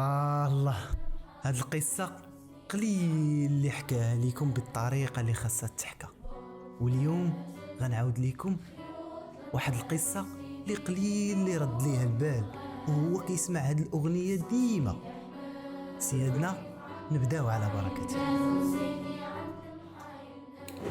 الله، هاد القصة قليل اللي حكاها لكم بالطريقة اللي خاصها تحكى، واليوم غنعاود لكم واحد القصة اللي قليل اللي رد ليها البال وهو كيسمع هاد الأغنية ديما. سيادنا نبداو على بركة.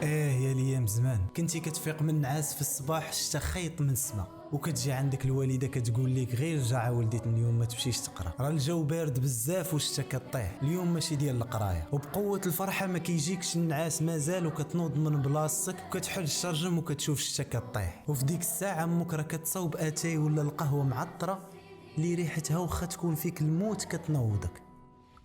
يا ليام زمان كنتي كتفيق من النعاس في الصباح شتا خيط من السما، وكتجي عندك الوالده كتقول لك غير رجع ولديت اليوم ما تمشيش تقرا، راه الجو بارد بزاف وشتا كطيح، اليوم ماشي ديال القرايه. وبقوه الفرحه ما كيجيكش النعاس مازال، وكتنوض من بلاصتك وكتحل الشرجم وكتشوف شتا كطيح. وفي ديك الساعه امك راه كتصاوب اتاي ولا القهوه معطره اللي ريحتها واخا تكون فيك الموت كتنوضك.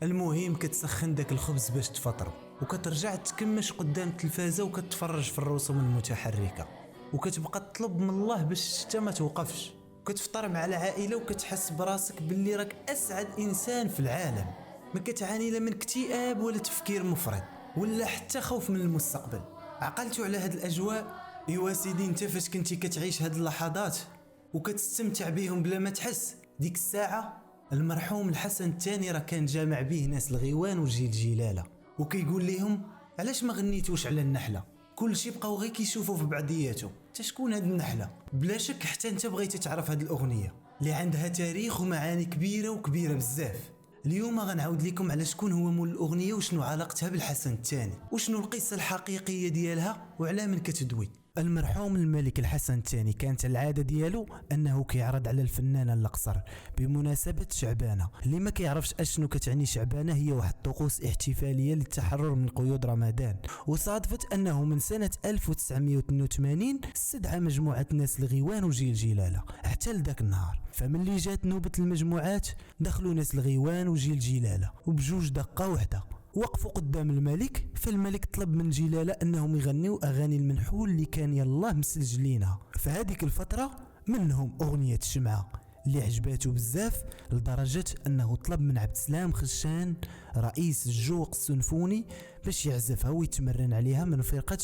المهم كتسخن داك الخبز باش تفطرو، وكترجع تكمش قدام التلفازه وكتفرج في الرسوم المتحركه، وكتبقى تطلب من الله باش الشتا ما توقفش. كتفطر مع العائله وكتحس براسك باللي راك اسعد انسان في العالم، ما كتعاني لا من اكتئاب ولا تفكير مفرط ولا حتى خوف من المستقبل. عقلتوا على هاد الاجواء؟ ايوا سيدي، انت فاش كنتي كتعيش هاد اللحظات وكتستمتع بهم بلا ما تحس، ديك الساعه المرحوم الحسن الثاني راه كان جامع به ناس الغيوان وجيل جلاله، وكيقول لهم علاش ما غنيتوش على النحله؟ كل شيء بقاو غير كيشوفوا في بعضياته. شكون هاد النحله؟ بلا شك حتى انت بغيتي تعرف هاد الاغنيه اللي عندها تاريخ ومعاني كبيره بزاف. اليوم غنعاود لكم على شكون هو مول الاغنيه وشنو علاقتها بالحسن الثاني وشنو القصه الحقيقيه ديالها وعلى من كتدوي. المرحوم الملك الحسن الثاني كانت العاده ديالو انه كيعرض على الفنانه القصر بمناسبه شعبانه. اللي ما كيعرفش اشنو كتعني شعبانه، هي واحد الطقوس احتفاليه للتحرر من قيود رمضان، وصادفت انه من سنه 1982 استدعى مجموعه ناس الغيوان وجيل جلاله حتى لذاك النهار. فملي جات نوبه المجموعات دخلوا ناس الغيوان وجيل جلاله، وبجوج دقه واحده وقفوا قدام الملك. فالملك طلب من جلاله انهم يغنيوا اغاني المنحول اللي كان يلاه مسجل لينا في هذيك الفتره، منهم اغنيه الشمعه اللي عجباته بزاف لدرجه انه طلب من عبد السلام خشان رئيس الجوق السنفوني باش يعزفها ويتمرن عليها من فرقه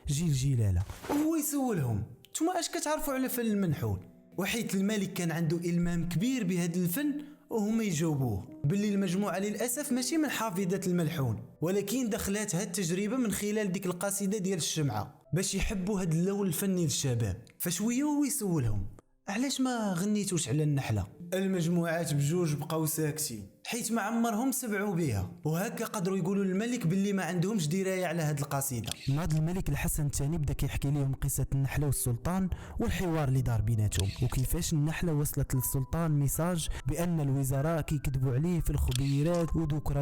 جيل جلاله. وهو يسولهم نتوما اش كتعرفوا على فن المنحول؟ وحيت الملك كان عنده إلمام كبير بهذا الفن وهم يجاوبوه باللي المجموعة للأسف ماشي من حافظة الملحون، ولكن دخلات هاد التجربة من خلال ديك القصيدة ديال الشمعة باش يحبوا هاد اللون الفني للشباب. فشوية هو يسولهم علاش ما غنيتوش على النحلة؟ المجموعات بجوج بقاو ساكتين حيت ما عمرهم سمعوا بها، وهكا قدروا يقولوا للملك باللي ما عندهمش درايه على هاد القصيده. ناض الملك الحسن الثاني بدا كيحكي لهم قصه النحله والسلطان والحوار اللي دار بيناتهم، وكيفاش النحله وصلت للسلطان ميساج بان الوزراء كيكذبوا عليه في الخبيرات ودوك راه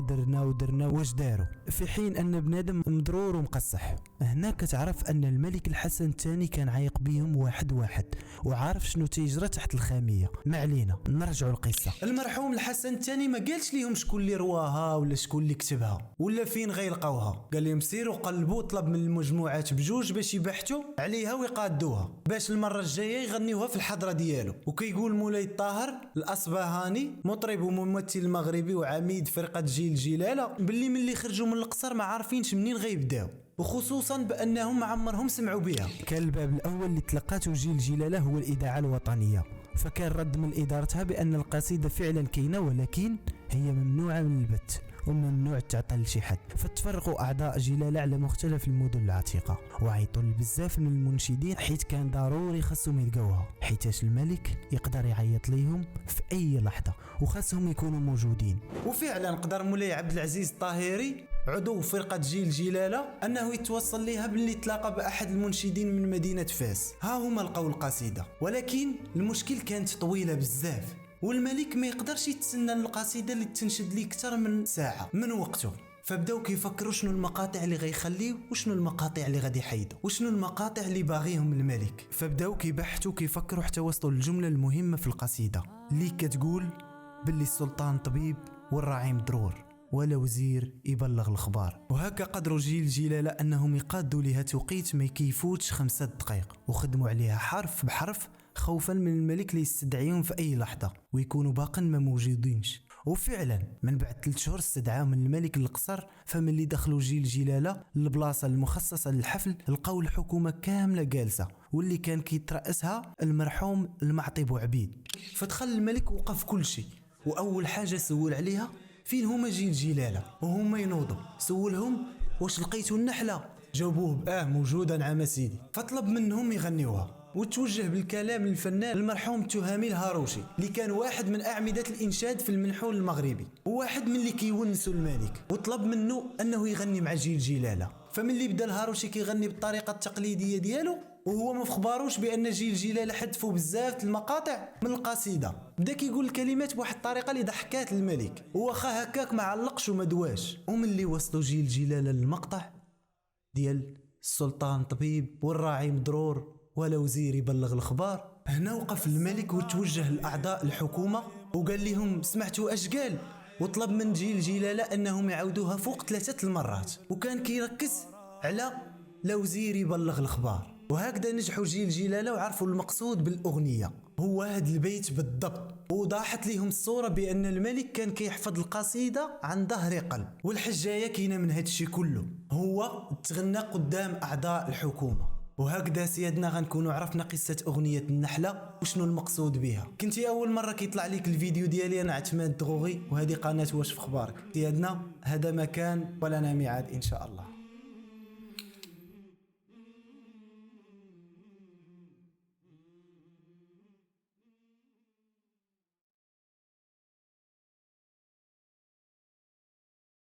درنا واش داروا، في حين ان بنادم مضرور ومقصح. هنا كتعرف ان الملك الحسن الثاني كان عايق بهم واحد وعارف شنو تيجرى تحت الخاميه. ما علينا نرجعوا القصه. المرحوم الحسن الثاني ما قالش ليهم شكون اللي رواها ولا شكون اللي كتبها ولا فين غيلقاوها، قال لهم سيروا قلبوا، طلب من المجموعات بجوج باش يبحثوا عليها ويقادوها باش المره الجايه يغنيوها في الحضره ديالو. وكيقول مولاي الطاهر الاصبهاني مطرب وممثل مغربي وعميد فرقه جيل جلاله باللي ملي خرجوا من القصر ما عارفينش منين غيبداو، وخصوصا بانهم ما عمرهم سمعوا بها. كان الباب الاول اللي تلقاته جيل جلاله هو الاذاعه الوطنيه، فكان رد من ادارتها بان القصيده فعلا كاينه ولكن هي ممنوعه من البث وممنوع تعطى لشي حد. فتفرقوا اعضاء جلاله على مختلف المدن العتيقه وعيطوا لبزاف من المنشدين حيت كان ضروري خاصهم يلقاوها، حيتاش الملك يقدر يعيط ليهم في اي لحظه وخاصهم يكونوا موجودين. وفعلا قدر مولاي عبد العزيز الطاهري عضو فرقه جيل جلاله انه يتوصل ليها باللي تلاقى باحد المنشدين من مدينه فاس. ها هما لقاو القصيده، ولكن المشكل كانت طويله بزاف والملك ما يقدرش يتسنى القصيده اللي تنشد ليه اكثر من ساعه من وقته. فبداو كيفكروا شنو المقاطع اللي غيخليو وشنو المقاطع اللي غادي يحيدوا وشنو المقاطع اللي باغيهم الملك. فبداو كيبحثوا كيفكروا حتى وصلوا للجمله المهمه في القصيده اللي كتقول باللي السلطان طبيب والراعي مضرور ولا وزير يبلغ الخبار. وهكا قدروا جيل جلاله انهم يقادوا لها توقيت ما يكيفوتش 5 دقائق وخدموا عليها حرف بحرف خوفا من الملك ليستدعيهم في اي لحظه ويكونوا باقا ما موجودينش. وفعلا من بعد 3 شهور استدعاهم الملك للقصر. فملي دخلوا جيل جلاله للبلاصه المخصصه للحفل لقاو الحكومه كامله جالسه واللي كان كيترأسها المرحوم المعطي بوعبيد. فدخل الملك وقف كل شيء واول حاجه سول عليها فين هما جيل جلاله وهما ينوضوا. سولهم واش لقيتوا النحله؟ جاوبوه باه موجوده نعم سيدي. فطلب منهم يغنيوها وتوجه بالكلام للفنان المرحوم التهامي الهاروشي اللي كان واحد من أعمدة الإنشاد في المنحول المغربي وواحد من اللي كيونسوا الملك، وطلب منه أنه يغني مع جيل جلالة. فمن اللي بدا الهاروشي كيغني بالطريقة التقليدية ديالو وهو ما فخباروش بأن جيل جلالة حذفوا بزاف المقاطع من القصيدة، بدا كيقول الكلمات بواحد الطريقة اللي ضحكات الملك وواخا هكاك ما علقش وما دواش. ومن اللي وصلوا جيل جلالة للمقطع ديال السلطان طبيب والراعي مضرور ولا وزير يبلغ الخبار، هنا وقف الملك وتوجه لأعضاء الحكومة وقال لهم سمعتوا اش قال، وطلب من جيل جلالة انهم يعاودوها فوق 3 المرات، وكان كيركز على لا وزير يبلغ الخبار. وهكذا نجحوا جيل جلالة وعرفوا المقصود بالأغنية هو هذا البيت بالضبط، وضاحت لهم الصورة بأن الملك كان كيحفظ القصيدة عن ظهر قلب. والحجاية كاينة من هذا الشيء كله هو تغنى قدام أعضاء الحكومة. وهكذا سيادنا غنكونوا عرفنا قصة أغنية النحلة وشنو المقصود بها. كنتي أول مرة كيطلع ليك الفيديو ديالي أنا عثمان الدغوغي وهذه قناة واش في خبارك. سيادنا هذا مكان ولنا ميعاد إن شاء الله.